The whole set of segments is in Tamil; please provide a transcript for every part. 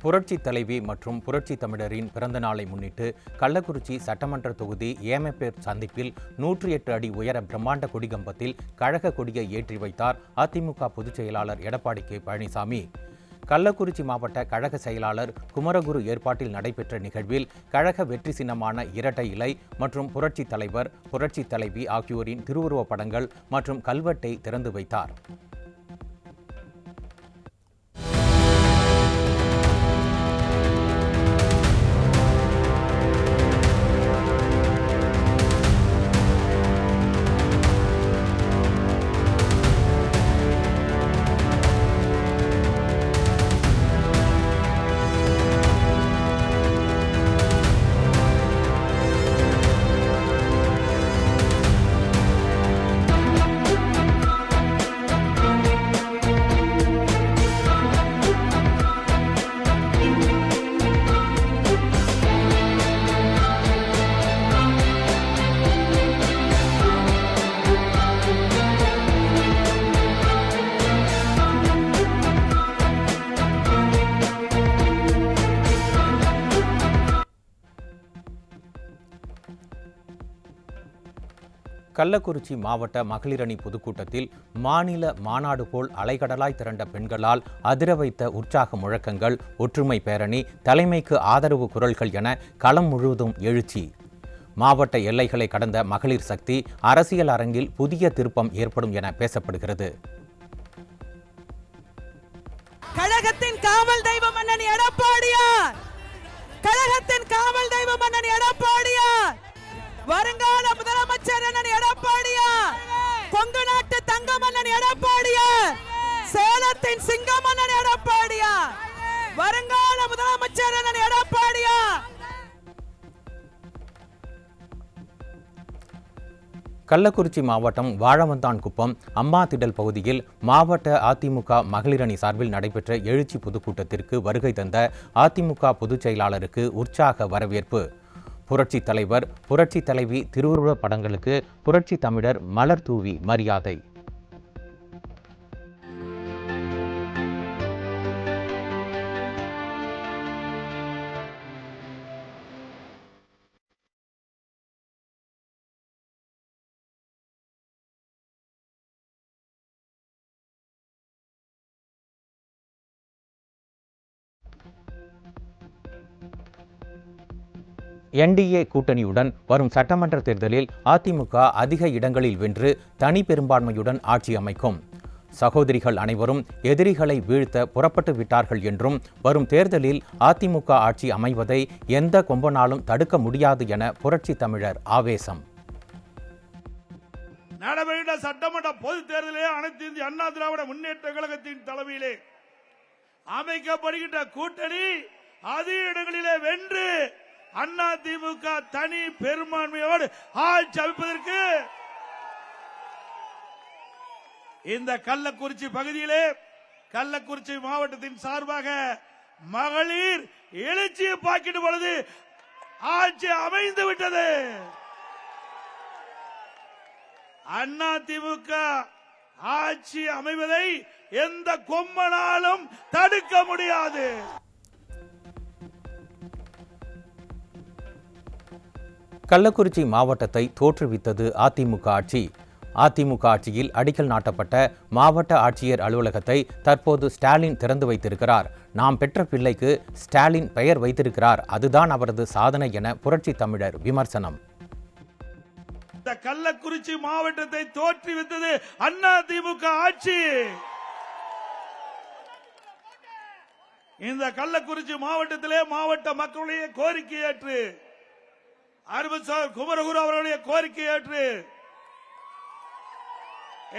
புரட்சி தலைவி மற்றும் புரட்சி தமிழரின் பிறந்த நாளை முன்னிட்டு கள்ளக்குறிச்சி சட்டமன்ற தொகுதி ஏமப்பேர் சந்திப்பில் 108 அடி உயர பிரம்மாண்ட கொடிகம்பத்தில் கழக கொடியை ஏற்றி வைத்தார் அதிமுக பொதுச் செயலாளர் எடப்பாடி கே பழனிசாமி. கள்ளக்குறிச்சி மாவட்ட கழக செயலாளர் குமரகுரு ஏற்பாட்டில் நடைபெற்ற நிகழ்வில் கழக வெற்றி சின்னமான இரட்டை இலை மற்றும் புரட்சி தலைவர் புரட்சி தலைவி ஆகியோரின் திருவுருவப் படங்கள் மற்றும் கல்வெட்டை திறந்து வைத்தார். கள்ளக்குறிச்சி மாவட்ட மகளிர் அணி பொதுக்கூட்டத்தில் மாநில மாநாடு போல் அலைகடலாய் திரண்ட பெண்களால் அதிர வைத்த உற்சாக முழக்கங்கள், ஒற்றுமை பேரணி, தலைமைக்கு ஆதரவு குரல்கள் என களம் முழுவதும் எழுச்சி. மாவட்ட எல்லைகளை கடந்த மகளிர் சக்தி அரசியல் அரங்கில் புதிய திருப்பம் ஏற்படும் என பேசப்படுகிறது. கழகத்தின் காவல் தெய்வம் அண்ணன் எடப்பாடியார், கழகத்தின் காவல் தெய்வம் அண்ணன் எடப்பாடியார், வருங்கால முதலமைச்சர் அண்ணன் எடப்பாடியார், கொங்கு நாட்டு தங்கம் அண்ணன் எடப்பாடியார், சேலத்தின் சிங்கம் அண்ணன் எடப்பாடியார், வருங்கால முதலமைச்சர் அண்ணன் எடப்பாடியார். கள்ளக்குறிச்சி மாவட்டம் வாழவந்தான்குப்பம் அம்மாதிடல் பகுதியில் மாவட்ட அதிமுக மகளிர் அணி சார்பில் நடைபெற்ற எழுச்சி பொதுக்கூட்டத்திற்கு வருகை தந்த அதிமுக பொதுச் செயலாளருக்கு உற்சாக வரவேற்பு. புரட்சி தலைவர் புரட்சி தலைவி திருவுருவப் படங்களுக்கு புரட்சி தமிழர் மலர் தூவி மரியாதை. என்டிஏ கூட்டணியுடன் வரும் சட்டமன்ற தேர்தலில் அதிமுக அதிக இடங்களில் வென்று தனி பெரும்பான்மையுடன் ஆட்சி அமைக்கும். சகோதரிகள் அனைவரும் எதிரிகளை வீழ்த்த புறப்பட்டு விட்டார்கள் என்றும் வரும் தேர்தலில் அதிமுக ஆட்சி அமைவதை எந்த கொம்பனாலும் தடுக்க முடியாது என புரட்சி தமிழர் ஆவேசம். நடைபெற்ற சட்டமன்ற பொது தேர்தலிலே அனைத்து இந்திய அண்ணா திராவிட முன்னேற்ற கழகத்தின் தலைமையிலே அமைக்கப்படுகின்ற கூட்டணி அதிக இடங்களிலே வென்று அதிமுக தனி பெரும்பான்மையோடு ஆட்சி அமைப்பதற்கு இந்த கள்ளக்குறிச்சி பகுதியிலே கள்ளக்குறிச்சி மாவட்டத்தின் சார்பாக மகளிர் எழுச்சியை பாக்கிட்டு பொழுது ஆட்சி அமைந்து விட்டது. அதிமுக ஆட்சி அமைவதை எந்த கொம்பனாலும் தடுக்க முடியாது. கள்ளக்குறிச்சி மாவட்டத்தை தோற்றுவித்தது அதிமுக ஆட்சி. அதிமுக ஆட்சியில் அடிக்கல் நாட்டப்பட்ட மாவட்ட ஆட்சியர் அலுவலகத்தை தற்போது ஸ்டாலின் திறந்து வைத்திருக்கிறார். நாம் பெற்ற பிள்ளைக்கு ஸ்டாலின் பெயர் வைத்திருக்கிறார், அதுதான் அவரது சாதனை என புரட்சி தமிழர் விமர்சனம். இந்த கள்ளக்குறிச்சி மாவட்டத்தை தோற்றுவித்தது அதிமுக ஆட்சி. இந்த கள்ளக்குறிச்சி மாவட்டத்திலே மாவட்ட மக்களுடைய கோரிக்கை ஏற்று குமரகுரு அவர்களுடைய கோரிக்கை ஏற்று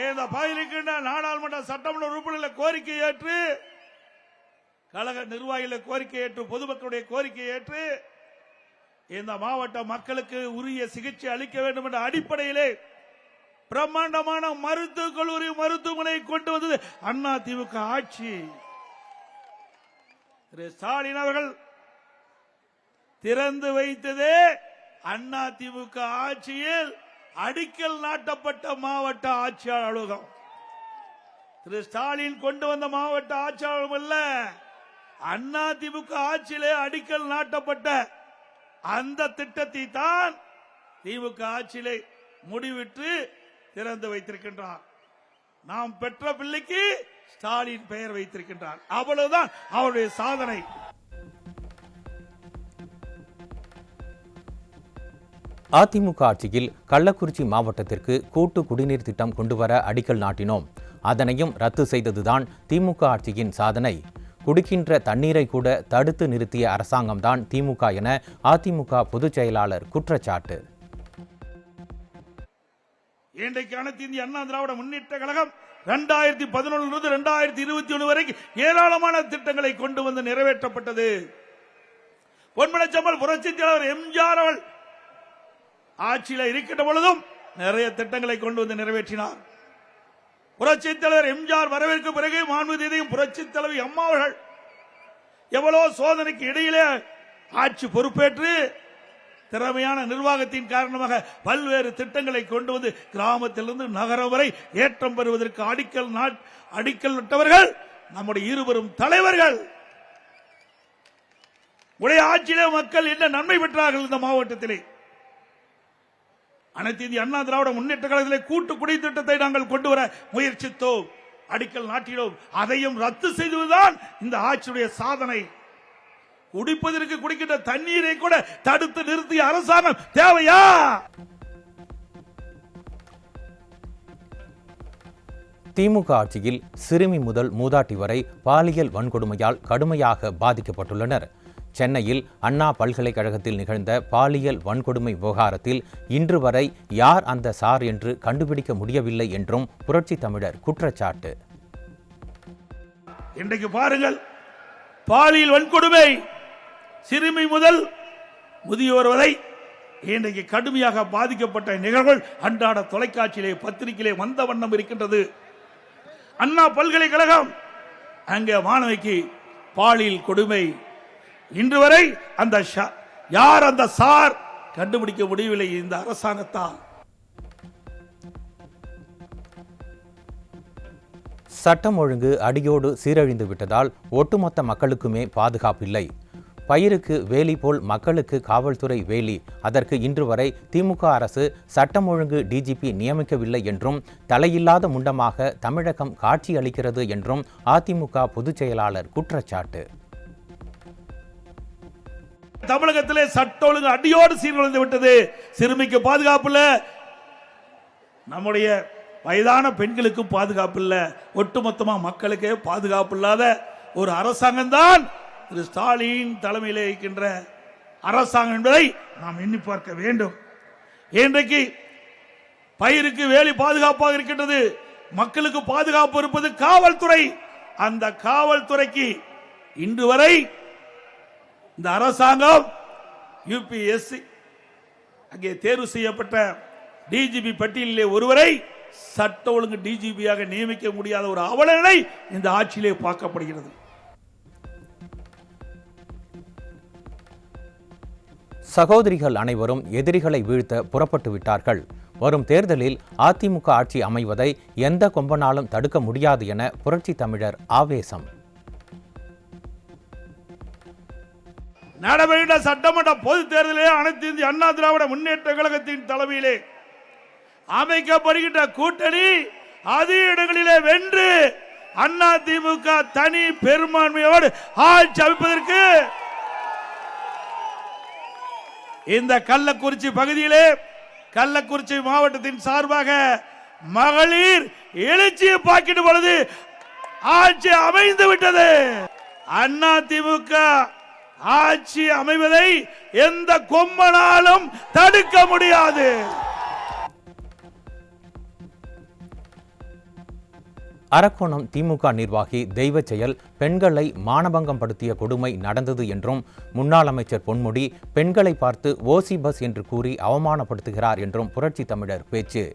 இந்த பகுதியில் நாடாளுமன்ற சட்டமன்ற உறுப்பினர்கள் கோரிக்கை ஏற்று கழக நிர்வாகிகள் கோரிக்கை ஏற்று பொதுமக்களுடைய கோரிக்கை ஏற்று இந்த மாவட்ட மக்களுக்கு உரிய சிகிச்சை அளிக்க வேண்டும் என்ற அடிப்படையிலே பிரம்மாண்டமான மருத்துவக் கல்லூரி மருத்துவமனை கொண்டு வந்தது அதிமுக ஆட்சி. திரு ஸ்டாலின் அவர்கள் திறந்து வைத்ததே அதிமுக ஆட்சியில் அடிக்கல் நாட்டப்பட்ட மாவட்ட ஆட்சியாளர் அலுவலகம். திரு ஸ்டாலின் கொண்டு வந்த மாவட்ட ஆட்சியாளர் அல்ல, அதிமுக ஆட்சியிலே அடிக்கல் நாட்டப்பட்ட அந்த திட்டத்தை தான் திமுக ஆட்சியிலே முடிவிட்டு திறந்து வைத்திருக்கின்றார். நாம் பெற்ற பிள்ளைக்கு ஸ்டாலின் பெயர் வைத்திருக்கின்றார். அவ்வளவுதான் அவருடைய சாதனை. அதிமுக ஆட்சியில் கள்ளக்குறிச்சி மாவட்டத்திற்கு கூட்டு குடிநீர் திட்டம் கொண்டுவர அடிக்கல் நாட்டினோம். அதனையும் ரத்து செய்ததுதான் திமுக ஆட்சியின் சாதனை. குடிக்கின்ற தண்ணீரை கூட தடுத்து நிறுத்திய அரசாங்கம்தான் திமுக என அதிமுக பொதுச் செயலாளர் குற்றச்சாட்டு. இன்றைக்கு அனைத்து இந்திய அண்ணா திராவிட முன்னேற்ற கழகம் 2011 2021 வரைக்கும் ஏராளமான திட்டங்களை கொண்டு வந்து நிறைவேற்றப்பட்டது. பொன்மனச்செம்மல் புரட்சித் தலைவர் எம்ஜிஆர் அவர்கள் ஆட்சியில் இருக்கின்ற பொழுதும் நிறைய திட்டங்களை கொண்டு வந்து நிறைவேற்றினார். புரட்சித் தலைவர் எம்ஜிஆர் வரவேற்கு பிறகு மாண்புமிகு புரட்சித் தலைவி அம்மா அவர்கள் எவ்வளவு சோதனைக்கு இடையிலே ஆட்சி பொறுப்பேற்று திறமையான நிர்வாகத்தின் காரணமாக பல்வேறு திட்டங்களை கொண்டு வந்து கிராமத்திலிருந்து நகரம் வரை ஏற்றம் பெறுவதற்கு அடிக்கல் நட்டவர்கள் நம்முடைய இருவரும் தலைவர்கள். உடைய ஆட்சியிலே மக்கள் என்ன நன்மை பெற்றார்கள்? இந்த மாவட்டத்திலே அனைத்து இந்திய அண்ணா திராவிட முன்னேற்ற கழகத்திலே கூட்டு குடி திட்டத்தை நாங்கள் கொண்டு வர முயற்சித்தோம், அடிக்கல் நாட்டினோம். அதையும் ரத்து செய்துதான் இந்த ஆட்சியுடைய சாதனை. குடிப்பதற்கு குடிக்கின்ற தண்ணீரை கூட தடுத்து நிறுத்திய அரசாங்கம் தேவையா? திமுக ஆட்சியில் சிறுமி முதல் மூதாட்டி வரை பாலியல் வன்கொடுமையால் கடுமையாக பாதிக்கப்பட்டுள்ளனர். சென்னையில் அண்ணா பல்கலைக்கழகத்தில் நிகழ்ந்த பாலியல் வன்கொடுமை விவகாரத்தில் இன்று வரை யார் அந்த சார் என்று கண்டுபிடிக்க முடியவில்லை என்றும் புரட்சி தமிழர் குற்றச்சாட்டு. இன்றைக்கு பாருங்கள், பாலியல் வன்கொடுமை சிறுமி முதல் முதியோர் வரை இன்றைக்கு கடுமையாக பாதிக்கப்பட்ட நிகழ்வுகள் அன்றாட தொலைக்காட்சியிலே பத்திரிகையிலே வந்த வண்ணம் இருக்கின்றது. அண்ணா பல்கலைக்கழகம் அங்கே மாணவிக்கு பாலியல் கொடுமை, இன்று வரை அந்த யார் அந்த சார் கண்டுபிடிக்க முடியவில்லை இந்த அரசாங்கத்தால். சட்டம் ஒழுங்கு அடியோடு சீரழிந்து விட்டதால் ஒட்டுமொத்த மக்களுக்குமே பாதுகாப்பில்லை. பயிருக்கு வேலி போல் மக்களுக்கு காவல்துறை வேலி. அதற்கு இன்று வரை திமுக அரசு சட்டம் ஒழுங்கு டிஜிபி நியமிக்கவில்லை என்றும் தலையில்லாத முண்டமாக தமிழகம் காட்சி அளிக்கிறது என்றும் அதிமுக பொதுச் செயலாளர் குற்றச்சாட்டு. தமிழகத்திலே சட்ட ஒழுங்கு அடியோடு சீர்குலைந்து விட்டது. சிறுமிக்கு பாதுகாப்பு இல்ல, நம்முடைய வயதான பெண்களுக்கு பாதுகாப்பு இல்ல, ஒட்டுமொத்தமா மக்களுக்கே பாதுகாப்பு இல்லாத ஒரு அரசாங்கம் தான் திரு ஸ்டாலின் தலைமையில் இருக்கின்ற அரசாங்கம் என்பதை நாம் எண்ணி பார்க்க வேண்டும். இன்றைக்கு பயிருக்கு வேலி பாதுகாப்பாக இருக்கின்றது, மக்களுக்கு பாதுகாப்பு இருப்பது காவல்துறை. அந்த காவல்துறைக்கு இன்று வரை இந்த அரசாங்கம் யுபிஎஸ்சி அங்கே தேர்வு செய்யப்பட்ட டிஜிபி பட்டியலிலே ஒருவரை சட்ட ஒழுங்கு டிஜிபியாக நியமிக்க முடியாத ஒரு அவலநிலை இந்த ஆட்சியிலே பார்க்கப்படுகிறது. சகோதரிகள் அனைவரும் எதிரிகளை வீழ்த்த புறப்பட்டு விட்டார்கள். வரும் தேர்தலில் அதிமுக ஆட்சி அமைவதை எந்த கொம்பனாலும் தடுக்க முடியாது என புரட்சி தமிழர் ஆவேசம். நடைபெறுகின்ற சட்டமன்ற பொது தேர்தலிலே அனைத்து இந்திய அண்ணா திராவிட முன்னேற்ற கழகத்தின் தலைமையிலே அமைக்கப்படுகின்ற கூட்டணி அதிக இடங்களிலே வென்று அண்ணா திமுக தனி பெரும்பான்மையோடு ஆட்சி அமைப்பதற்கு இந்த கள்ளக்குறிச்சி பகுதியிலே கள்ளக்குறிச்சி மாவட்டத்தின் சார்பாக மகளிர் எழுச்சியை பார்க்கின்ற பொழுது ஆட்சி அமைந்து விட்டது. அண்ணா திமுக ஆட்சி அமைவதை எந்த கொம்பனாலும் தடுக்க முடியாது. அரக்கோணம் திமுக நிர்வாகி தெய்வ செயல் பெண்களை மானபங்கம் படுத்திய கொடுமை நடந்தது என்றும் முன்னாள் அமைச்சர் பொன்முடி பெண்களை பார்த்து ஓசி பஸ் என்று கூறி அவமானப்படுத்துகிறார் என்றும் புரட்சி தமிழர் பேச்சு.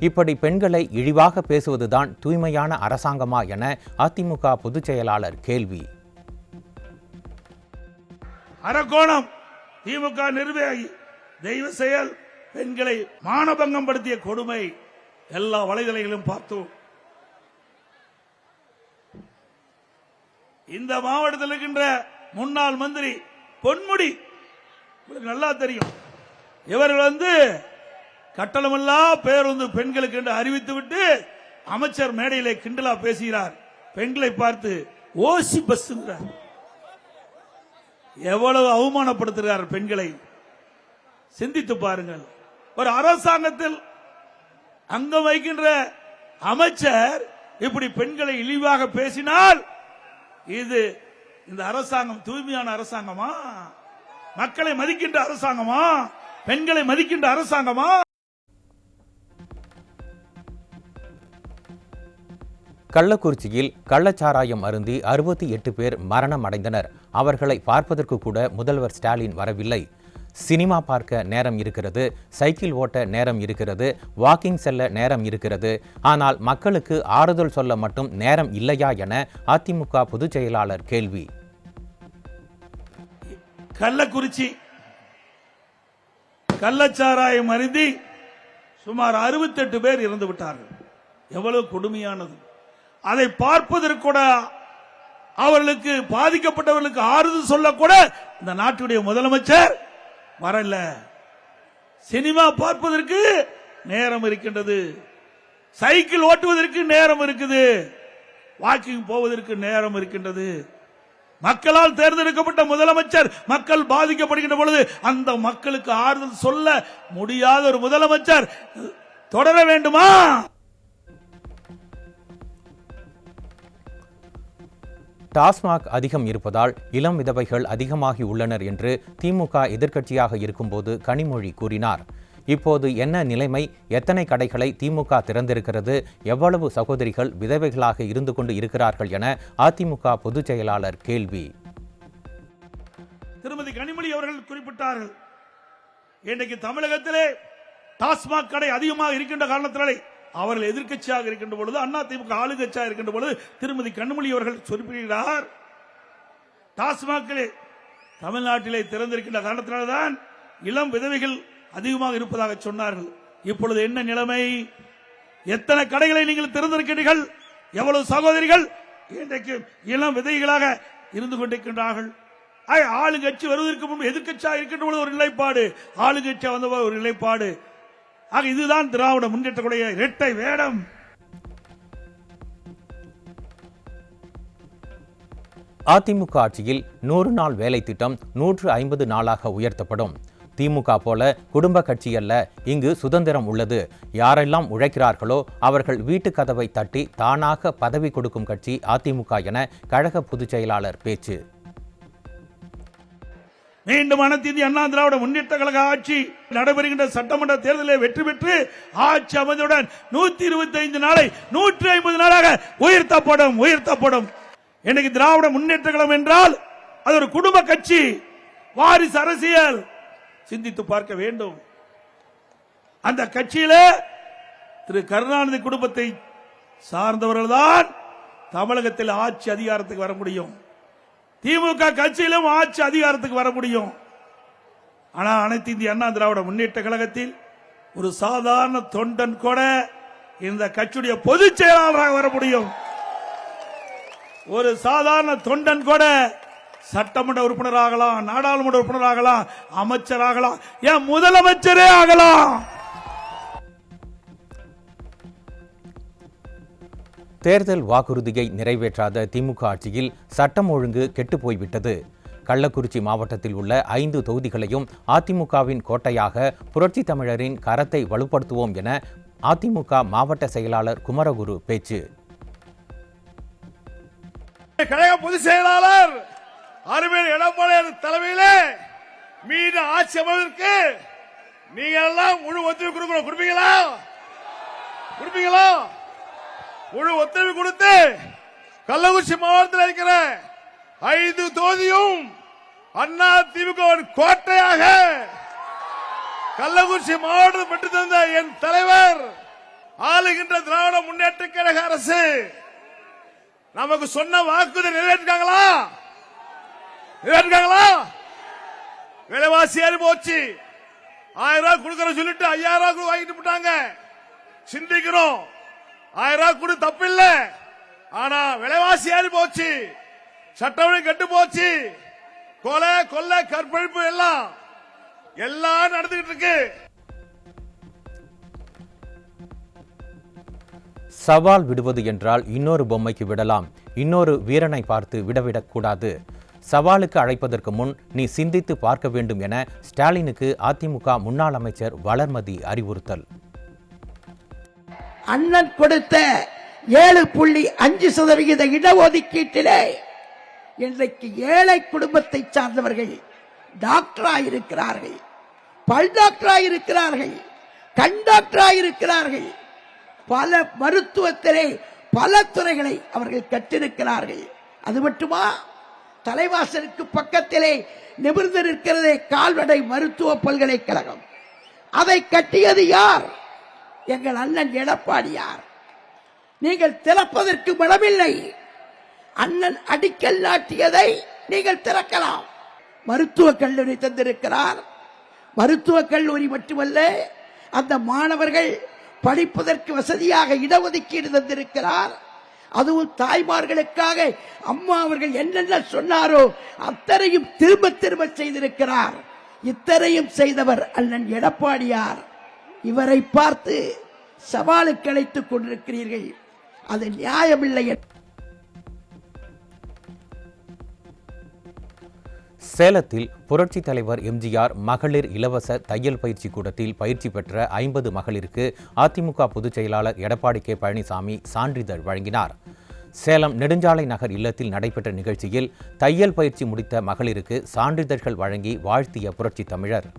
இப்படி பெண்களை இழிவாக பேசுவதுதான் தூய்மையான அரசாங்கமா என அதிமுக பொதுச் செயலாளர் கேள்வி. அரக்கோணம் திமுக நிர்வாகி தெய்வ செயல் பெண்களை மானபங்கம் படுத்திய கொடுமை எல்லா வலைதளங்களிலும் பார்த்தோம். இந்த மாவட்டத்தில் இருக்கின்ற முன்னாள் மந்திரி பொன்முடி நல்லா தெரியும். இவர்கள் கட்டணமெல்லாம் பேருந்து பெண்களுக்கு என்று அறிவித்துவிட்டு அமைச்சர் மேடையிலே கிண்டலா பேசுகிறார். பெண்களை பார்த்து ஓசி பஸ் எவ்வளவு அவமானப்படுத்துகிறார் பெண்களை. சிந்தித்து பாருங்கள். ஒரு அரசாங்கத்தில் அங்கம் வைக்கின்ற அமைச்சர் இப்படி பெண்களை இழிவாக பேசினால் இது இந்த அரசாங்கம் தூய்மையான அரசாங்கமா? மக்களை மதிக்கின்ற அரசாங்கமா? பெண்களை மதிக்கின்ற அரசாங்கமா? கள்ளக்குறிச்சியில் கள்ளச்சாராயம் அருந்தி 68 பேர் மரணம் அடைந்தனர். அவர்களை பார்ப்பதற்கு கூட முதல்வர் ஸ்டாலின் வரவில்லை. சினிமா பார்க்க நேரம் இருக்கிறது, சைக்கிள் ஓட்ட நேரம் இருக்கிறது, வாக்கிங் செல்ல நேரம் இருக்கிறது. ஆனால் மக்களுக்கு ஆறுதல் சொல்ல மட்டும் நேரம் இல்லையா என அதிமுக பொதுச் செயலாளர் கேள்வி. கள்ளக்குறிச்சி கள்ளச்சாராயம் அருந்தி சுமார் 68 பேர் இறந்து விட்டார்கள். எவ்வளவு கொடுமையானது! அதை பார்ப்பதற்கு கூட அவர்களுக்கு பாதிக்கப்பட்டவர்களுக்கு ஆறுதல் சொல்லக்கூட இந்த நாட்டுடைய முதலமைச்சர் வரல. சினிமா பார்ப்பதற்கு நேரம் இருக்கின்றது, சைக்கிள் ஓட்டுவதற்கு நேரம் இருக்குது, வாக்கிங் போவதற்கு நேரம் இருக்கின்றது. மக்களால் தேர்ந்தெடுக்கப்பட்ட முதலமைச்சர் மக்கள் பாதிக்கப்படுகின்ற பொழுது அந்த மக்களுக்கு ஆறுதல் சொல்ல முடியாத ஒரு முதலமைச்சர் தொடர வேண்டுமா? டாஸ்மாக் அதிகம் இருப்பதால் இளம் விதவைகள் அதிகமாகி உள்ளனர் என்று திமுக எதிர்க்கட்சியாக இருக்கும்போது கனிமொழி கூறினார். இப்போது என்ன நிலைமை? எத்தனை கடைகளை திமுக திறந்திருக்கிறது? எவ்வளவு சகோதரிகள் விதவைகளாக இருந்து கொண்டு இருக்கிறார்கள் என அதிமுக பொதுச் செயலாளர் கேள்வி. திருமதி கனிமொழி அவர்கள் குறிப்பிட்டார்கள். இன்றைக்கு தமிழகத்திலே டாஸ்மாக் கடை அதிகமாக இருக்கின்ற காரணத்தினாலே அவர்கள் எதிர்க்கட்சியாக இருக்கின்ற பொழுது, அண்ணா திமுக ஆளுங்கட்சியாக இருக்கின்ற பொழுது திருமதி கனிமொழி அவர்கள் குறிப்பிடுகிறார், டாஸ்மாக் தமிழ்நாட்டிலே திறந்திருக்கின்ற காரணத்தினால்தான் இளம் விதவைகள் அதிகமாக இருப்பதாக சொன்னார்கள். இப்பொழுது என்ன நிலைமை? எத்தனை கடைகளை நீங்கள் திறந்திருக்கிறீர்கள்? எவ்வளவு சகோதரிகள் இன்றைக்கு இளம் விதைகளாக இருந்து கொண்டிருக்கின்றார்கள்? ஆளுங்கட்சி வருவதற்கு முன்பு எதிர்க்கட்சியாக இருக்கின்ற பொழுது ஒரு நிலைப்பாடு, ஆளுங்கட்சியாக வந்த ஒரு நிலைப்பாடு. ஆக இதுதான் திராவிட முன்னேற்றக்கூடிய இரட்டை வேடம். அதிமுக ஆட்சியில் 100 நாள் வேலை திட்டம் 150 நாளாக உயர்த்தப்படும். திமுக போல குடும்ப கட்சி அல்ல, இங்கு சுதந்திரம் உள்ளது. யாரெல்லாம் உழைக்கிறார்களோ அவர்கள் வீட்டு கதவை தட்டி தானாக பதவி கொடுக்கும் கட்சி அதிமுக என கழக பொதுச் செயலாளர் பேச்சு. மீண்டும் அனைத்து இந்திய அண்ணா திராவிட முன்னேற்ற கழக ஆட்சி நடைபெறுகின்ற சட்டமன்ற தேர்தலில் வெற்றி பெற்று ஆட்சி அமைந்தவுடன் 125 நாளை 150 நாளாக உயர்த்தப்படும். இன்னைக்கு திராவிட முன்னேற்ற கழகம் என்றால் அது ஒரு குடும்ப கட்சி, வாரிசு அரசியல். சிந்தித்து பார்க்க வேண்டும். அந்த கட்சியில திரு கருணாநிதி குடும்பத்தை சார்ந்தவர்கள் தான் தமிழகத்தில் ஆட்சி அதிகாரத்துக்கு வர முடியும். திமுக கட்சியிலும் ஆட்சி அதிகாரத்துக்கு வர முடியும். ஆனா அனைத்து இந்திய அண்ணா திராவிட முன்னேற்ற கழகத்தில் ஒரு சாதாரண தொண்டன் கூட இந்த கட்சியுடைய பொதுச் செயலாளராக வர முடியும். ஒரு சாதாரண தொண்டன் கூட சட்டமன்ற உறுப்பினராகலாம், நாடாளுமன்ற உறுப்பினராகலாம், அமைச்சராகலாம், ஏன் முதலமைச்சரே ஆகலாம். தேர்தல் வாக்குறுதியை நிறைவேற்றாத திமுக ஆட்சியில் சட்டம் ஒழுங்கு கெட்டுப்போய்விட்டது. கள்ளக்குறிச்சி மாவட்டத்தில் உள்ள 5 தொகுதிகளையும் அதிமுகவின் கோட்டையாக புரட்சி தமிழரின் கரத்தை வலுப்படுத்துவோம் என அதிமுக மாவட்ட செயலாளர் குமரகுரு பேச்சு. கழக பொதுச் செயலாளர் அருமையில் எடப்பாடி தலைமையிலே மீண்டும் ஆட்சி அமைவதற்கு நீங்க எல்லாம் முழு ஒத்துழைப்பு கொடுப்பீங்களா? முழு ஒத்துழைப்பு கொடுத்து கள்ளக்குறிச்சி மாவட்டத்தில் இருக்கிற 5 தொகுதியும் அண்ணா திமுக கோட்டையாக கள்ளக்குறிச்சி மாவட்டம் பெற்று தந்த என் தலைவர் ஆளுகின்ற திராவிட முன்னேற்ற கழக அரசு நமக்கு சொன்ன வாக்குறுதி நிறைவேற்றாங்களா? விலைவாசி ஏறி போச்சு. 1000 ரூபாய் கொடுக்கற சொல்லிட்டு 5000 ரூபாய் வாங்கிட்டு போட்டாங்க. சிந்திக்கிறோம், 1000 ரூபாய் கொடு தப்பில்லை, ஆனா விலைவாசி ஏறி போச்சு. சட்டம் கெட்டு போச்சு. கொலை கொள்ளை கற்பழிப்பு எல்லாம் நடந்துகிட்டு இருக்கு. சவால் விடுவது என்றால் இன்னொரு பொம்மைக்கு விடலாம், இன்னொரு வீரனை பார்த்து விடவிடக்கூடாது. சவாலுக்கு அழைப்பதற்கு முன் நீ சிந்தித்து பார்க்க வேண்டும் என ஸ்டாலினுக்கு அதிமுக முன்னாள் அமைச்சர் வளர்மதி அறிவுறுத்தல். அண்ணன் கொடுத்த 7.5% இடஒதுக்கீட்டிலே இன்றைக்கு ஏழை குடும்பத்தை சார்ந்தவர்கள் டாக்டராயிருக்கிறார்கள், பல் டாக்டராயிருக்கிறார்கள், கண் டாக்டராயிருக்கிறார்கள். பல மருத்துவத்திலே பல துறைகளை அவர்கள் கற்றிருக்கிறார்கள். அது மட்டுமா, தலைவாசலுக்கு பக்கத்திலே நிமிர்ந்திருக்கிறதே கால்நடை மருத்துவ பல்கலைக்கழகம். அதை கட்டியது யார்? எங்கள் அண்ணன் எடப்பாடியார். நீங்கள் திறப்பதற்கு மனமில்லை. அண்ணன் அடிக்கல் நாட்டியதை நீங்கள் திறக்கலாம். மருத்துவக் கல்லூரி தந்திருக்கிறார். மருத்துவக் கல்லூரி மட்டுமல்ல, அந்த மாணவர்கள் படிப்பதற்கு வசதியாக இடஒதுக்கீடு தந்திருக்கிறார். அதுவும் தாய்மார்களுக்காக அம்மா அவர்கள் என்னென்ன சொன்னாரோ அத்தனையும் திரும்ப திரும்ப செய்திருக்கிறார். இத்தனையும் செய்தவர் அண்ணன் எடப்பாடியார். இவரை பார்த்து சவாலுக்கு அழைத்துக் கொண்டிருக்கிறீர்கள், அது நியாயமில்லை. சேலத்தில் புரட்சித் தலைவர் எம்ஜிஆர் மகளிர் இலவச தையல் பயிற்சி கூடத்தில் பயிற்சி பெற்ற 50 மகளிருக்கு அதிமுக பொதுச் செயலாளர் எடப்பாடி கே பழனிசாமி சான்றிதழ் வழங்கினார். சேலம் நெடுஞ்சாலை நகர் இல்லத்தில் நடைபெற்ற நிகழ்ச்சியில் தையல் பயிற்சி முடித்த மகளிருக்கு சான்றிதழ்கள் வழங்கி வாழ்த்திய புரட்சித் தமிழர்.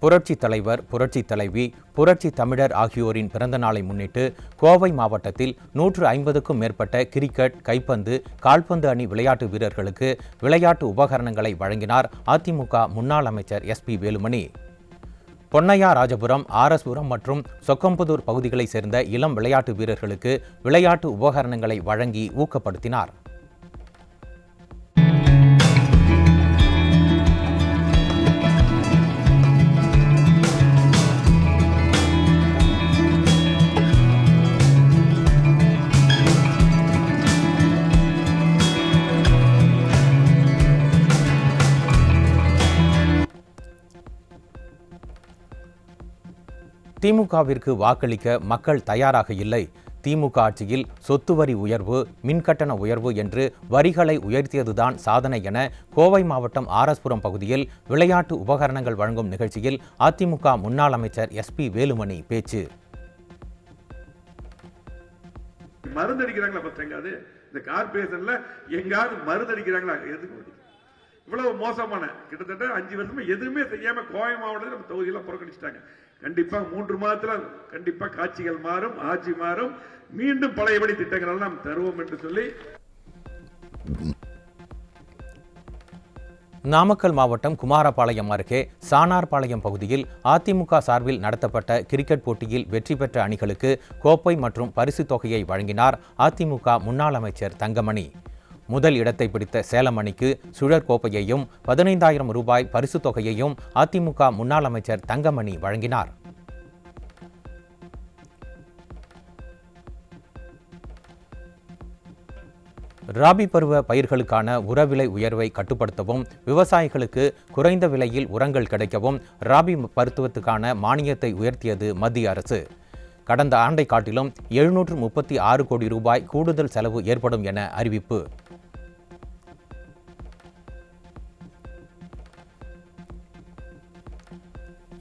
புரட்சி தலைவர், புரட்சி தலைவி, புரட்சி தமிழர் ஆகியோரின் பிறந்த நாளை முன்னிட்டு கோவை மாவட்டத்தில் 150க்கும் மேற்பட்ட கிரிக்கெட், கைப்பந்து, கால்பந்து அணி விளையாட்டு வீரர்களுக்கு விளையாட்டு உபகரணங்களை வழங்கினார் அதிமுக முன்னாள் அமைச்சர் SP வேலுமணி. பொன்னையா ராஜபுரம், ஆர்எஸ்புரம் மற்றும் சொக்கம்புதூர் பகுதிகளைச் சேர்ந்த இளம் விளையாட்டு வீரர்களுக்கு விளையாட்டு உபகரணங்களை வழங்கி ஊக்கப்படுத்தினார். திமுகவிற்கு வாக்களிக்க மக்கள் தயாராக இல்லை. திமுக ஆட்சியில் சொத்து வரி உயர்வு, மின்கட்டண உயர்வு என்று வரிகளை உயர்த்தியதுதான் சாதனை என கோவை மாவட்டம் ஆர்எஸ்புரம் பகுதியில் விளையாட்டு உபகரணங்கள் வழங்கும் நிகழ்ச்சியில் அதிமுக முன்னாள் அமைச்சர் SP வேலுமணி பேச்சு. மருந்து அடிக்கிறாங்களா? இந்த கார்பரேஷன்ல எங்காவது மருந்து அடிக்கிறாங்களா? எதுக்கு இவ்வளவு மோசமான கிட்டத்தட்ட 5 வருஷமா எதுவுமே செய்யாம கோவை மாவட்டத்தில் நம்ம தொகுதியெல்லாம் புறக்கணிச்சிட்டாங்க. கண்டிப்பா 3 மாதத்துல கண்டிப்பா காட்சிகள் மாறும், ஆட்சி மாறும், மீண்டும் பழையபடி திட்டங்கள் நாம் தருவோம் என்று சொல்லி. நாமக்கல் மாவட்டம் குமாரபாளையம் அருகே சானார்பாளையம் பகுதியில் அதிமுக சார்பில் நடத்தப்பட்ட கிரிக்கெட் போட்டியில் வெற்றி பெற்ற அணிகளுக்கு கோப்பை மற்றும் பரிசு தொகையை வழங்கினார் அதிமுக முன்னாள் அமைச்சர் தங்கமணி. முதல் இடத்தை பிடித்த சேலம் அணிக்கு சுழற் கோப்பையையும் 15,000 ரூபாய் பரிசு தொகையையும் அதிமுக முன்னாள் அமைச்சர் தங்கமணி வழங்கினார். ராபி பருவ பயிர்களுக்கான உரவிலை உயர்வை கட்டுப்படுத்தவும், விவசாயிகளுக்கு குறைந்த விலையில் உரங்கள் கிடைக்கவும் ராபி பருவத்துக்கான மானியத்தை உயர்த்தியது மத்திய அரசு. கடந்த ஆண்டை காட்டிலும் 736 கோடி ரூபாய் கூடுதல் செலவு ஏற்படும் என அறிவிப்பு.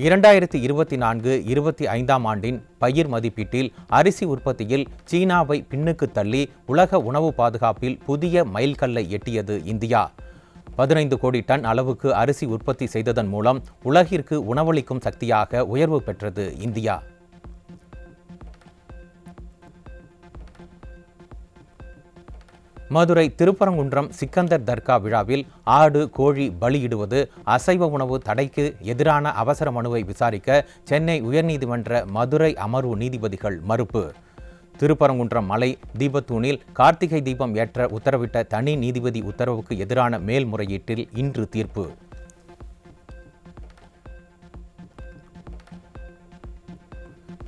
இரண்டாயிரத்தி 24-25 ஆண்டின் பயிர் மதிப்பீட்டில் அரிசி உற்பத்தியில் சீனாவை பின்னுக்கு தள்ளி உலக உணவு பாதுகாப்பில் புதிய மைல்கல்லை எட்டியது இந்தியா. 15 கோடி டன் அளவுக்கு அரிசி உற்பத்தி செய்ததன் மூலம் உலகிற்கு உணவளிக்கும் சக்தியாக உயர்வு பெற்றது இந்தியா. மதுரை திருப்பரங்குன்றம் சிக்கந்தர் தர்கா விழாவில் ஆடு கோழி பலியிடுவது அசைவ உணவு தடைக்கு எதிரான அவசர மனுவை விசாரிக்க சென்னை உயர்நீதிமன்ற மதுரை அமர்வு நீதிபதிகள் மறுப்பு. திருப்பரங்குன்றம் மலை தீபத்தூணில் கார்த்திகை தீபம் ஏற்ற உத்தரவிட்ட தனி நீதிபதி உத்தரவுக்கு எதிரான மேல்முறையீட்டில் இன்று தீர்ப்பு.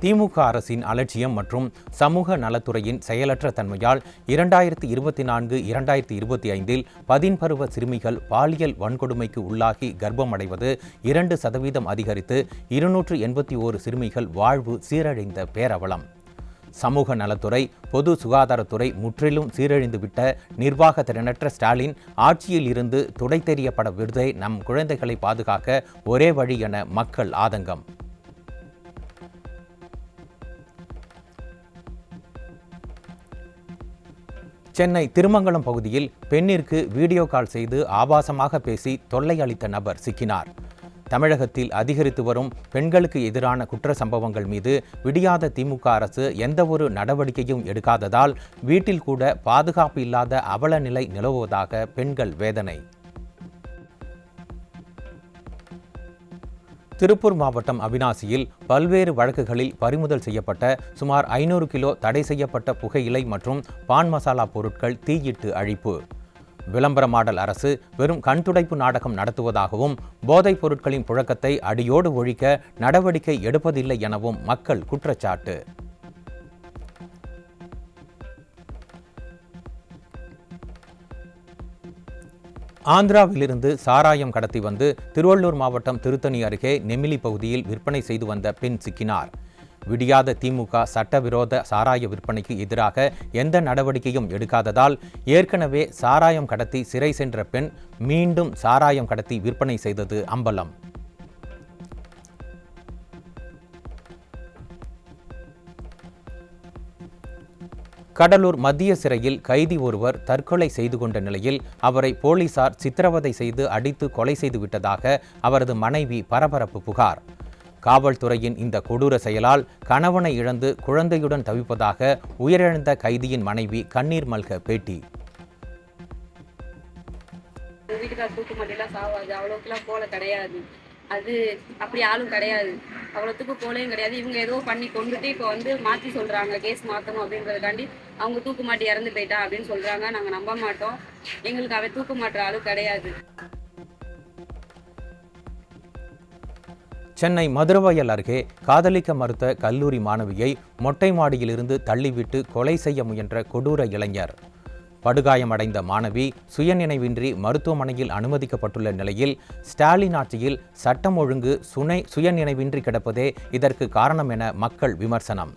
திமுக அரசின் அலட்சியம் மற்றும் சமூக நலத்துறையின் செயலற்ற தன்மையால் 2024-2025 பதின்பருவ சிறுமிகள் பாலியல் வன்கொடுமைக்கு உள்ளாகி கர்ப்பமடைவது 2% அதிகரித்து 281 சிறுமிகள் வாழ்வு சீரழிந்த பேரவலம். சமூக நலத்துறை, பொது சுகாதாரத்துறை முற்றிலும் சீரழிந்துவிட்ட நிர்வாக திறனற்ற ஸ்டாலின் ஆட்சியில் இருந்து துடைத்தெறியப்பட விடுதே நம் குழந்தைகளை பாதுகாக்க ஒரே வழி என மக்கள் ஆதங்கம். சென்னை திருமங்கலம் பகுதியில் பெண்ணிற்கு வீடியோ கால் செய்து ஆபாசமாக பேசி தொல்லை அளித்த நபர் சிக்கினார். தமிழகத்தில் அதிகரித்து வரும் பெண்களுக்கு எதிரான குற்ற சம்பவங்கள் மீது விடியாத திமுக அரசு எந்தவொரு நடவடிக்கையும் எடுக்காததால் வீட்டில் கூட பாதுகாப்பு இல்லாத அவல நிலை நிலவுவதாக பெண்கள் வேதனை. திருப்பூர் மாவட்டம் அவிநாசியில் பல்வேறு வழக்குகளில் பறிமுதல் செய்யப்பட்ட சுமார் 500 கிலோ தடை செய்யப்பட்ட புகையிலை மற்றும் பான் மசாலா பொருட்கள் தீயிட்டு அழிப்பு. விளம்பரமாடல் அரசு வெறும் கண்துடைப்பு நாடகம் நடத்துவதாகவும் போதைப் பொருட்களின் புழக்கத்தை அடியோடு ஒழிக்க நடவடிக்கை எடுப்பதில்லை எனவும் மக்கள் குற்றச்சாட்டு. ஆந்திராவிலிருந்து சாராயம் கடத்தி வந்து திருவள்ளூர் மாவட்டம் திருத்தணி அருகே நெமிலி பகுதியில் விற்பனை செய்து வந்த பெண் சிக்கினார். விடியாத திமுக சட்டவிரோத சாராய விற்பனைக்கு எதிராக எந்த நடவடிக்கையும் எடுக்காததால் ஏற்கனவே சாராயம் கடத்தி சிறை சென்ற பெண் மீண்டும் சாராயம் கடத்தி விற்பனை செய்தது அம்பலம். கடலூர் மத்திய சிறையில் கைதி ஒருவர் தற்கொலை செய்து கொண்ட நிலையில் அவரை போலீசார் சித்திரவதை செய்து அடித்து கொலை செய்து விட்டதாக அவரது மனைவி பரபரப்பு புகார். காவல்துறையின் இந்த கொடூர செயலால் கணவனை இழந்து குழந்தையுடன் தவிப்பதாக உயிரிழந்த கைதியின் மனைவி கண்ணீர் மல்க பேட்டி. வீட்டுக்கார தூக்கு மாட்டேலாம் சாவாது, அவ்வளோக்குலாம் போல கிடையாது. அது அப்படி ஆளும் கிடையாது, அவ்வளோத்துக்கு போலையும் கிடையாது. இவங்க ஏதோ பண்ணி கொண்டுட்டு இப்போ வந்து மாற்றி சொல்கிறாங்க, கேஸ் மாற்றணும் அப்படின்றதுக்காண்டி அவங்க தூக்கு மாட்டி இறந்து போயிட்டா அப்படின்னு சொல்கிறாங்க. நாங்கள் நம்ப மாட்டோம், எங்களுக்கு அவ தூக்கு மாட்டுற ஆளும் கிடையாது. சென்னை மதுரவாயல் அருகே காதலிக்க மறுத்த கல்லூரி மாணவியை மொட்டை மாடியிலிருந்து தள்ளிவிட்டு கொலை செய்ய முயன்ற கொடூர இளைஞர். படுகாயமடைந்த மாணவி சுயநினைவின்றி மருத்துவமனையில் அனுமதிக்கப்பட்டுள்ள நிலையில் ஸ்டாலின் ஆட்சியில் சட்டம் ஒழுங்கு சுயநினைவின்றி கிடப்பதே இதற்கு காரணம் என மக்கள் விமர்சனம்.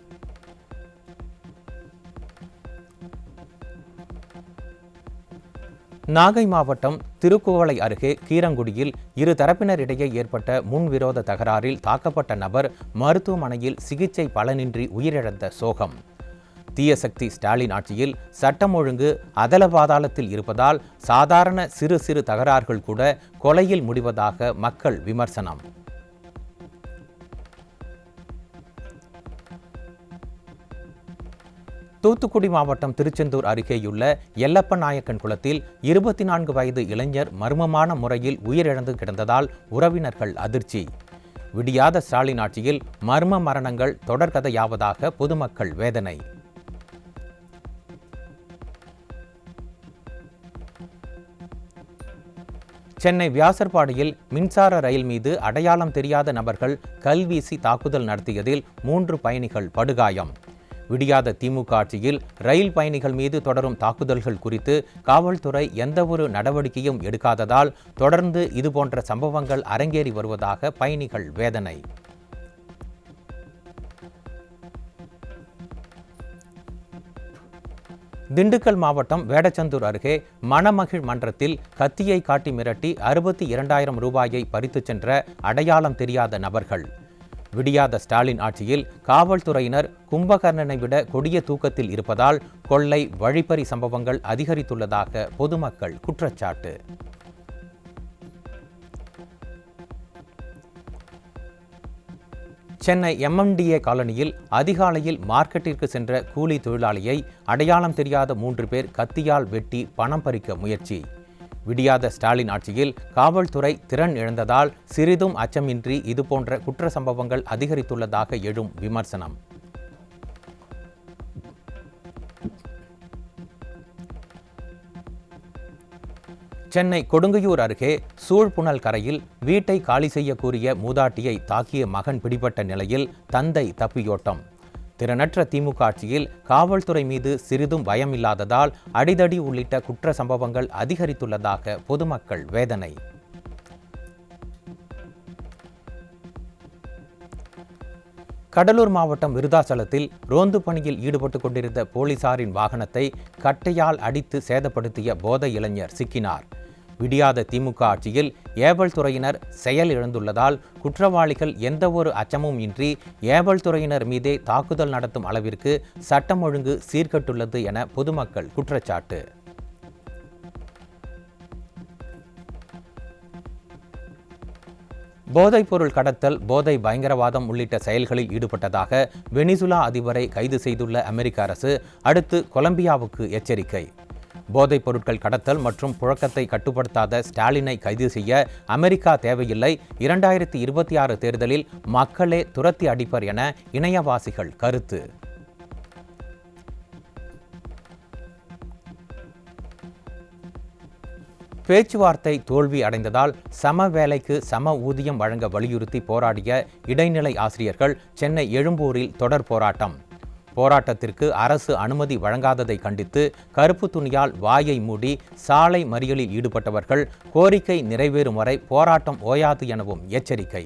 நாகை மாவட்டம் திருக்குவளை அருகே கீரங்குடியில் இரு தரப்பினரிடையே ஏற்பட்ட முன்விரோத தகராறில் தாக்கப்பட்ட நபர் மருத்துவமனையில் சிகிச்சை பலனின்றி உயிரிழந்த சோகம். தீய சக்தி ஸ்டாலின் ஆட்சியில் சட்டம் ஒழுங்கு அதல பாதாளத்தில் இருப்பதால் சாதாரண சிறு சிறு தகராறுகள் கூட கொலையில் முடிவதாக மக்கள் விமர்சனம். தூத்துக்குடி மாவட்டம் திருச்செந்தூர் அருகேயுள்ள எல்லப்பநாயக்கன் குளத்தில் 24 வயது இளைஞர் மர்மமான முறையில் உயிரிழந்து கிடந்ததால் உறவினர்கள் அதிர்ச்சி. விடியாத ஸ்டாலின் ஆட்சியில் மர்ம மரணங்கள் தொடர்கதையாவதாக பொதுமக்கள் வேதனை. சென்னை வியாசர்பாடியில் மின்சார ரயில் மீது அடையாளம் தெரியாத நபர்கள் கல்வீசி தாக்குதல் நடத்தியதில் 3 பயணிகள் படுகாயம். விடியாத திமுக ஆட்சியில் ரயில் பயணிகள் மீது தொடரும் தாக்குதல்கள் குறித்து காவல்துறை எந்தவொரு நடவடிக்கையும் எடுக்காததால் தொடர்ந்து இதுபோன்ற சம்பவங்கள் அரங்கேறி வருவதாக பயணிகள் வேதனை. திண்டுக்கல் மாவட்டம் வேடச்சந்தூர் அருகே மணமகிழ் மன்றத்தில் கத்தியை காட்டி மிரட்டி 62,000 ரூபாயை பறித்துச் சென்ற அடையாளம் தெரியாத நபர்கள். விடியாத ஸ்டாலின் ஆட்சியில் காவல்துறையினர் கும்பகர்ணனை விட கொடிய தூக்கத்தில் இருப்பதால் கொள்ளை வழிப்பறி சம்பவங்கள் அதிகரித்துள்ளதாக பொதுமக்கள் குற்றச்சாட்டு. சென்னை MMDA காலனியில் அதிகாலையில் மார்க்கெட்டிற்கு சென்ற கூலி தொழிலாளியை அடையாளம் தெரியாத 3 பேர் கத்தியால் வெட்டி பணம் பறிக்க முயற்சி. விடியாத ஸ்டாலின் ஆட்சியில் காவல்துறை திறன் இழந்ததால் சிறிதும் அச்சமின்றி இதுபோன்ற குற்ற சம்பவங்கள் அதிகரித்துள்ளதாக எழும் விமர்சனம். சென்னை கொடுங்கையூர் அருகே சூழ்புணல் கரையில் வீட்டை காலி செய்ய கூறிய மூதாட்டியை தாக்கிய மகன் பிடிபட்ட நிலையில் தந்தை தப்பியோட்டம். திறனற்ற திமுக ஆட்சியில் காவல்துறை மீது சிறிதும் பயம் இல்லாததால் அடிதடி உள்ளிட்ட குற்ற சம்பவங்கள் அதிகரித்துள்ளதாக பொதுமக்கள் வேதனை. கடலூர் மாவட்டம் விருதாச்சலத்தில் ரோந்து பணியில் ஈடுபட்டுக் கொண்டிருந்த போலீசாரின் வாகனத்தை கட்டையால் அடித்து சேதப்படுத்திய போதை இளைஞர் சிக்கினார். விடியாத திமுக ஆட்சியில் ஏவல் துறையினர் செயல் இழந்துள்ளதால் குற்றவாளிகள் எந்தவொரு அச்சமும் இன்றி ஏவல் துறையினர் மீதே தாக்குதல் நடத்தும் அளவிற்கு சட்டம் ஒழுங்கு சீர்கெட்டுள்ளது என பொதுமக்கள் குற்றச்சாட்டு. போதைப்பொருள் கடத்தல், போதை பயங்கரவாதம் உள்ளிட்ட செயல்களில் ஈடுபட்டதாக வெனிசுலா அதிபரை கைது செய்துள்ள அமெரிக்க அரசு அடுத்து கொலம்பியாவுக்கு எச்சரிக்கை. போதைப் பொருட்கள் கடத்தல் மற்றும் புழக்கத்தை கட்டுப்படுத்தாத ஸ்டாலினை கைது செய்ய அமெரிக்கா தேவையில்லை, 2026 தேர்தலில் மக்களே துரத்தி அடிப்பர் என இணையவாசிகள் கருத்து. பேச்சுவார்த்தை தோல்வி அடைந்ததால் சம வேலைக்கு சம ஊதியம் வழங்க வலியுறுத்தி போராடிய இடைநிலை ஆசிரியர்கள் சென்னை எழும்பூரில் தொடர் போராட்டம். போராட்டத்திற்கு அரசு அனுமதி வழங்காததை கண்டித்து கருப்பு துணியால் வாயை மூடி சாலை மறியலில் ஈடுபட்டவர்கள் கோரிக்கை நிறைவேறும் வரை போராட்டம் ஓயாது எனவும் எச்சரிக்கை.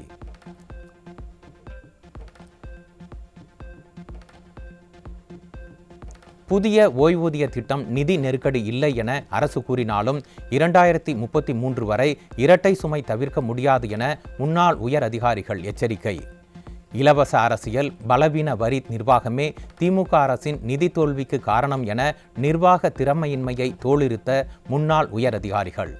புதிய ஓய்வூதிய திட்டம் நிதி நெருக்கடி இல்லை என அரசு கூறினாலும் 2033 வரை இரட்டை சுமை தவிர்க்க முடியாது என முன்னாள் உயர் அதிகாரிகள் எச்சரிக்கை. இலவச அரசியல், பலவீன வரி நிர்வாகமே திமுக அரசின் நிதி தோல்விக்கு காரணம் என நிர்வாக திறமையின்மையை தோலுரித்த முன்னாள் உயர் அதிகாரிகள்.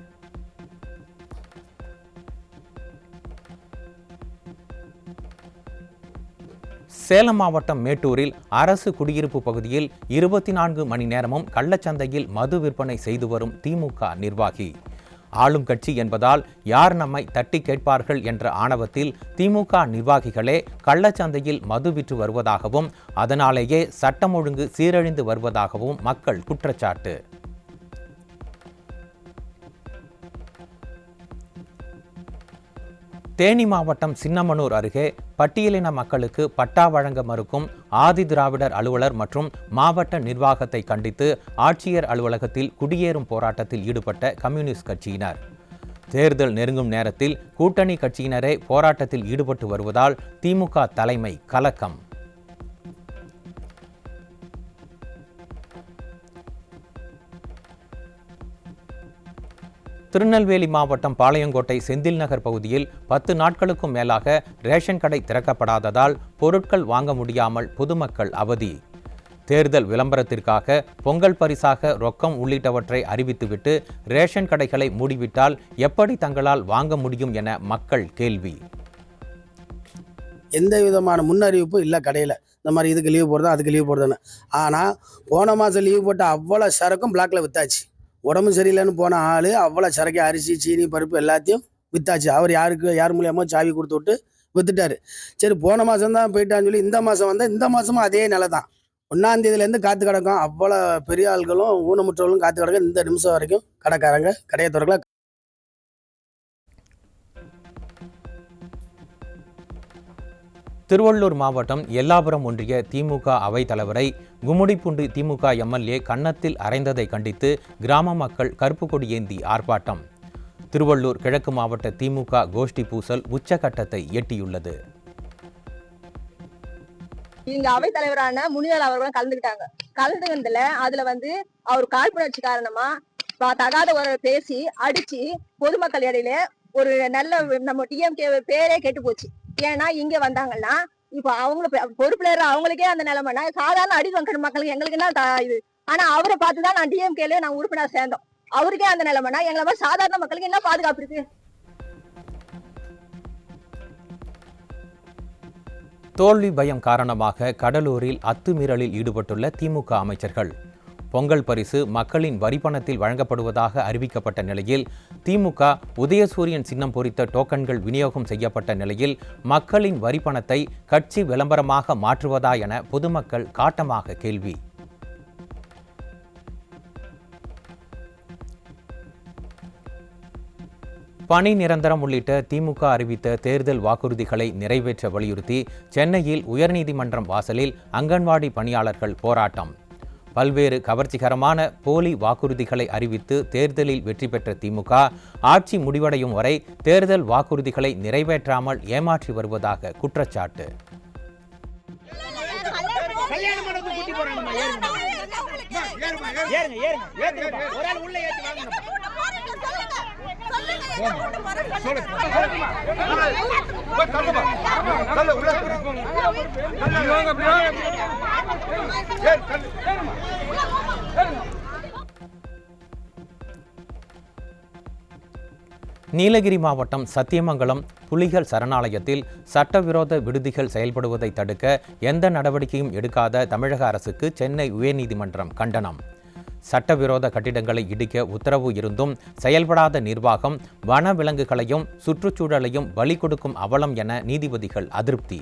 சேலம் மாவட்டம் மேட்டூரில் அரசு குடியிருப்பு பகுதியில் 24 மணி நேரமும் கள்ளச்சந்தையில் மது விற்பனை செய்து வரும் திமுக நிர்வாகி. ஆளும் கட்சி என்பதால் யார் நம்மை தட்டி கேட்பார்கள் என்ற ஆணவத்தில் திமுக நிர்வாகிகளே கள்ளச்சந்தையில் மது விற்று வருவதாகவும் அதனாலேயே சட்டம் ஒழுங்கு சீரழிந்து வருவதாகவும் மக்கள் குற்றச்சாட்டு. தேனி மாவட்டம் சின்னமனூர் அருகே பட்டியலின மக்களுக்கு பட்டா வழங்க மறுக்கும் ஆதி திராவிடர் அலுவலர் மற்றும் மாவட்ட நிர்வாகத்தை கண்டித்து ஆட்சியர் அலுவலகத்தில் குடியேறும் போராட்டத்தில் ஈடுபட்ட கம்யூனிஸ்ட் கட்சியினர். தேர்தல் நெருங்கும் நேரத்தில் கூட்டணி கட்சியினரே போராட்டத்தில் ஈடுபட்டு வருவதால் திமுக தலைமை கலக்கம். திருநெல்வேலி மாவட்டம் பாளையங்கோட்டை செந்தில் நகர் பகுதியில் 10 நாட்களுக்கும் மேலாக ரேஷன் கடை திறக்கப்படாததால் பொருட்கள் வாங்க முடியாமல் பொதுமக்கள் அவதி. தேர்தல் விளம்பரத்திற்காக பொங்கல் பரிசாக ரொக்கம் உள்ளிட்டவற்றை அறிவித்துவிட்டு ரேஷன் கடைகளை மூடிவிட்டால் எப்படி தங்களால் வாங்க முடியும் என மக்கள் கேள்வி. எந்த விதமான முன்னறிவிப்பு இல்லை கடையில், இந்த மாதிரி இதுக்கு லீவ் போடுறதா அதுக்கு லீவ் போடுறதுன்னு. ஆனால் போன மாதம் லீவ் போட்ட அவ்வளோ சரக்கும் பிளாக்ல வித்தாச்சு. உடம்பு சரியில்லைன்னு போன ஆள் அவ்வளோ சரக்கு, அரிசி, சீனி, பருப்பு எல்லாத்தையும் வித்தாச்சு. அவர் யார் மூலியமோ சாவி கொடுத்து விட்டு வித்துட்டாரு. சரி, போன மாதம் தான் போயிட்டான்னு சொல்லி இந்த மாதம் வந்தால் இந்த மாதமும் அதே நிலை தான். 1ஆம் தேதியிலேருந்து காத்து கிடக்கும். அவ்வளோ பெரிய ஆள்களும் ஊனமுற்றவர்களும் காத்து கிடக்கும். இந்த நிமிஷம் வரைக்கும் கடைக்காரங்க கடையை திறக்கல. திருவள்ளூர் மாவட்டம் எல்லாபுரம் ஒன்றிய திமுக அவைத் தலைவரை கும்முடிப்பூண்டி திமுக எம்எல்ஏ கன்னத்தில் அறைந்ததை கண்டித்து கிராம மக்கள் கருப்பு கொடி ஏந்தி ஆர்ப்பாட்டம். திருவள்ளூர் கிழக்கு மாவட்ட திமுக கோஷ்டி பூசல் உச்சகட்டத்தை எட்டியுள்ளது. இங்க அவைத் தலைவரான முனியால் அவர்களும் கலந்துக்கிட்டதுல அதுல அவர் காழ்ப்புணர்ச்சி காரணமா தகாத ஒரு பேசி அடிச்சு பொதுமக்கள் இடையில ஒரு நல்ல நம்ம டிஎம்கே பேரே கெட்டு போச்சு. ஏன்னா இங்க வந்தாங்கன்னா இப்ப அவங்க பொறுப்புல அவங்களுக்கே அந்த நிலைமைனா சாதாரண அடிவங்கிற மக்களுக்கு எங்களுக்கு என்ன இது. ஆனா அவரை பார்த்துதான் நான் டிஎம்கேல நான் உறுப்பினர் சேர்ந்தோம். அவருக்கே அந்த நிலைமைனா எங்களை மாதிரி சாதாரண மக்களுக்கு என்ன பாதுகாப்பு இருக்கு? தோல்வி பயம் காரணமாக கடலூரில் அத்துமீறலில் ஈடுபட்டுள்ள திமுக அமைச்சர்கள். பொங்கல் பரிசு மக்களின் வரிப்பணத்தில் வழங்கப்படுவதாக அறிவிக்கப்பட்ட நிலையில் திமுக உதயசூரியன் சின்னம் பொறித்த டோக்கன்கள் விநியோகம் செய்யப்பட்ட நிலையில் மக்களின் வரிப்பணத்தை கட்சி விளம்பரமாக மாற்றுவதா என பொதுமக்கள் காட்டமாக கேள்வி. பணி நிரந்தரம் உள்ளிட்ட திமுக அறிவித்த தேர்தல் வாக்குறுதிகளை நிறைவேற்ற வலியுறுத்தி சென்னையில் உயர்நீதிமன்றம் வாசலில் அங்கன்வாடி பணியாளர்கள் போராட்டம். பல்வேறு கவர்ச்சிகரமான போலி வாக்குறுதிகளை அறிவித்து தேர்தலில் வெற்றி பெற்ற திமுக ஆட்சி முடிவடையும் வரை தேர்தல் வாக்குறுதிகளை நிறைவேற்றாமல் ஏமாற்றி வருவதாக குற்றச்சாட்டு. நீலகிரி மாவட்டம் சத்தியமங்கலம் புலிகள் சரணாலயத்தில் சட்டவிரோத விடுதிகள் செயல்படுவதை தடுக்க எந்த நடவடிக்கையும் எடுக்காத தமிழக அரசுக்கு சென்னை உயர்நீதிமன்றம் கண்டனம். சட்டவிரோத கட்டிடங்களை இடிக்க உத்தரவு இருந்தும் செயல்படாத நிர்வாகம் வனவிலங்குகளையும் சுற்றுச்சூழலையும் பலி கொடுக்கும் அவலம் என நீதிபதிகள் அதிருப்தி.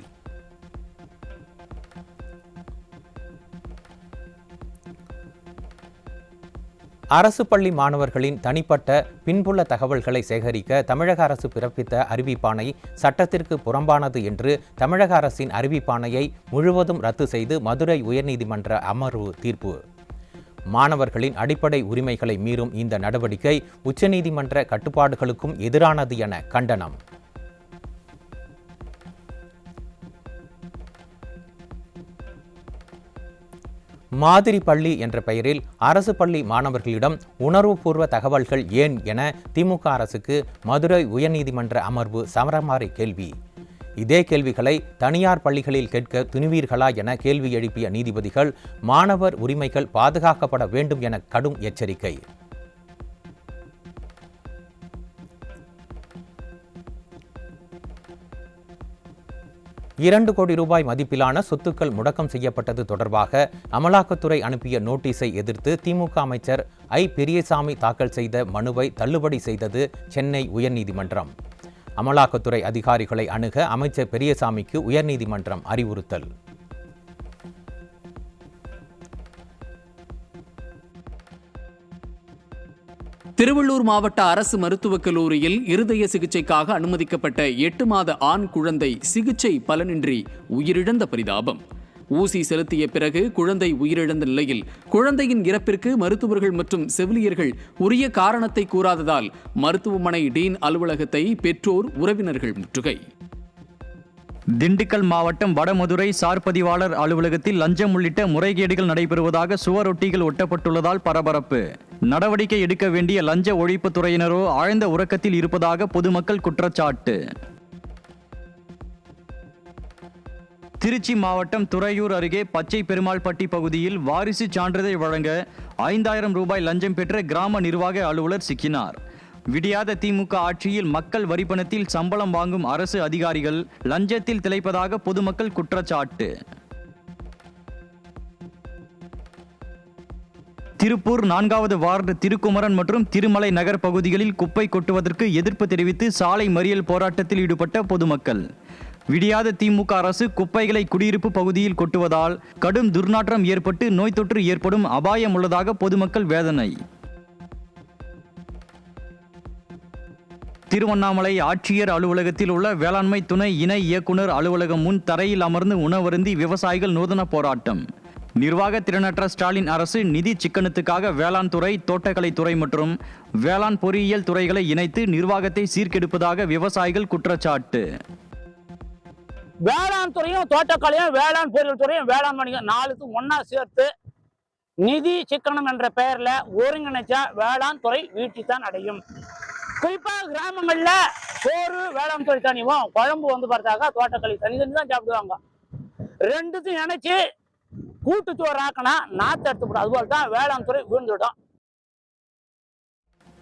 அரசு பள்ளி மாணவர்களின் தனிப்பட்ட பின்புல தகவல்களை சேகரிக்க தமிழக அரசு பிறப்பித்த அறிவிப்பாணை சட்டத்திற்கு புறம்பானது என்று தமிழக அரசின் அறிவிப்பாணையை முழுவதும் ரத்து செய்து மதுரை உயர்நீதிமன்ற அமர்வு தீர்ப்பு. மாணவர்களின் அடிப்படை உரிமைகளை மீறும் இந்த நடவடிக்கை உச்சநீதிமன்ற கட்டுப்பாடுகளுக்கும் எதிரானது என கண்டனம். மாதிரி பள்ளி என்ற பெயரில் அரசு பள்ளி மாணவர்களிடம் உணர்வுபூர்வ தகவல்கள் ஏன் என திமுக அரசுக்கு மதுரை உயர்நீதிமன்ற அமர்வு சமரமாரி கேள்வி. இதே கேள்விகளை தனியார் பள்ளிகளில் கேட்க துணிவீர்களா என கேள்வி எழுப்பிய நீதிபதிகள் மாணவர் உரிமைகள் பாதுகாக்கப்பட வேண்டும் என கடும் எச்சரிக்கை. $2 கோடி மதிப்பிலான சொத்துக்கள் முடக்கம் செய்யப்பட்டது தொடர்பாக அமலாக்கத்துறை அனுப்பிய நோட்டீஸை எதிர்த்து திமுக அமைச்சர் ஐ. பெரியசாமி தாக்கல் செய்த மனுவை தள்ளுபடி செய்தது சென்னை உயர்நீதிமன்றம். அமலாக்கத்துறை அதிகாரிகளை அணுக அமைச்சர் பெரியசாமிக்கு உயர்நீதிமன்றம் அறிவுறுத்தல். திருவள்ளூர் மாவட்ட அரசு மருத்துவக் கல்லூரியில் இருதய சிகிச்சைக்காக அனுமதிக்கப்பட்ட 8 மாத ஆண் குழந்தை சிகிச்சை பலனின்றி உயிரிழந்த பரிதாபம். ஊசி செலுத்திய பிறகு குழந்தை உயிரிழந்த நிலையில் குழந்தையின் இறப்பிற்கு மருத்துவர்கள் மற்றும் செவிலியர்கள் உரிய காரணத்தை கூறாததால் மருத்துவமனை டீன் அலுவலகத்தை பெற்றோர் உறவினர்கள் முற்றுகை. திண்டுக்கல் மாவட்டம் வடமதுரை சார் பதிவாளர் அலுவலகத்தில் லஞ்சம் உள்ளிட்ட முறைகேடுகள் நடைபெறுவதாக சுவரொட்டிகள் ஒட்டப்பட்டுள்ளதால் பரபரப்பு. நடவடிக்கை எடுக்க வேண்டிய லஞ்ச ஒழிப்புத் துறையினரோ ஆழ்ந்த உறக்கத்தில் இருப்பதாக பொதுமக்கள் குற்றச்சாட்டு. திருச்சி மாவட்டம் துறையூர் அருகே பச்சை பெருமாள்பட்டி பகுதியில் வாரிசு சான்றிதழ் வழங்க $5000 லஞ்சம் பெற்ற கிராம நிர்வாக அலுவலர் சிக்கினார். விடியாத திமுக ஆட்சியில் மக்கள் வரிப்பணத்தில் சம்பளம் வாங்கும் அரசு அதிகாரிகள் லஞ்சத்தில் திளைப்பதாக பொதுமக்கள் குற்றச்சாட்டு. திருப்பூர் 4வது வார்டு திருக்குமரன் மற்றும் திருமலை நகர் பகுதிகளில் குப்பை கொட்டுவதற்கு எதிர்ப்பு தெரிவித்து சாலை மறியல் போராட்டத்தில் ஈடுபட்ட பொதுமக்கள். விடியாத திமுக அரசு குப்பைகளை குடியிருப்பு பகுதியில் கொட்டுவதால் கடும் துர்நாற்றம் ஏற்பட்டு நோய் தொற்று ஏற்படும் அபாயம் உள்ளதாக பொதுமக்கள் வேதனை. திருவண்ணாமலை ஆட்சியர் அலுவலகத்தில் உள்ள வேளாண்மை துணை இணை இயக்குனர் அலுவலகம் முன் தரையில் அமர்ந்து உணவருந்தி விவசாயிகள் நூதன போராட்டம். நிர்வாக திறனற்ற ஸ்டாலின் அரசு நிதி சிக்கனத்துக்காக வேளாண் துறை, தோட்டக்கலைத்துறை மற்றும் வேளாண் பொறியியல் துறைகளை இணைத்து நிர்வாகத்தை சீர்கெடுப்பதாக விவசாயிகள் குற்றச்சாட்டு. வேளாண் துறையும் தோட்டக்கலையும் வேளாண் பொறியியல் துறையும் வேளாண் வணிகம் 4க்கும் ஒன்னா சேர்த்து நிதி சிக்கனம் என்ற பெயர்ல ஒருங்கிணைச்சா வேளாண் துறை வீழ்ச்சித்தான் அடையும். குறிப்பாக கிராமங்கள்ல சோறு வேளாண் துறை தனியும், குழம்பு பார்த்தாக்கா தோட்டக்கலை தனி தான் சாப்பிடுவாங்க. ரெண்டுத்தையும் இணைச்சு கூட்டுச்சோறு ஆக்கினா நாத்து எடுத்துப்படும். அதுபோல் தான் வேளாண் துறை வீழ்ந்துவிடும்.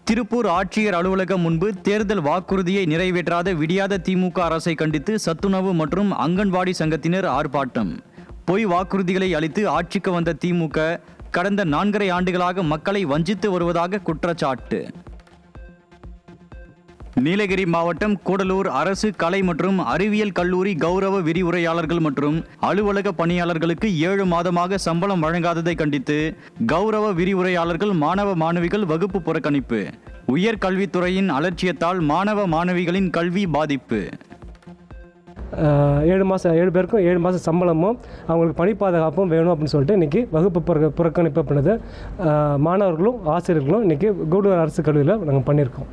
திருப்பூர் ஆட்சியர் அலுவலகம் முன்பு தேர்தல் வாக்குறுதியை நிறைவேற்றாத விடியாத திமுக அரசை கண்டித்து சத்துணவு மற்றும் அங்கன்வாடி சங்கத்தினர் ஆர்ப்பாட்டம். பொய் வாக்குறுதிகளை அளித்து ஆட்சிக்கு வந்த திமுக கடந்த 4.5 ஆண்டுகளாக மக்களை வஞ்சித்து வருவதாக குற்றச்சாட்டு. நீலகிரி மாவட்டம் கூடலூர் அரசு கலை மற்றும் அறிவியல் கல்லூரி கௌரவ விரிவுரையாளர்கள் மற்றும் அலுவலக பணியாளர்களுக்கு 7 மாதமாக சம்பளம் வழங்காததை கண்டித்து கௌரவ விரிவுரையாளர்கள் மாணவ மாணவிகள் வகுப்பு புறக்கணிப்பு. உயர்கல்வித்துறையின் அலட்சியத்தால் மாணவ மாணவிகளின் கல்வி பாதிப்பு. 7 பேருக்கும் 7 மாதம் சம்பளமும் அவங்களுக்கு பணி பாதுகாப்பும் வேணும் அப்படின்னு சொல்லிட்டு இன்றைக்கி வகுப்பு புறக்கணிப்பு பண்ணது மாணவர்களும் ஆசிரியர்களும் இன்றைக்கி கூடலூர் அரசு கல்லூரியில் நாங்கள் பண்ணியிருக்கோம்.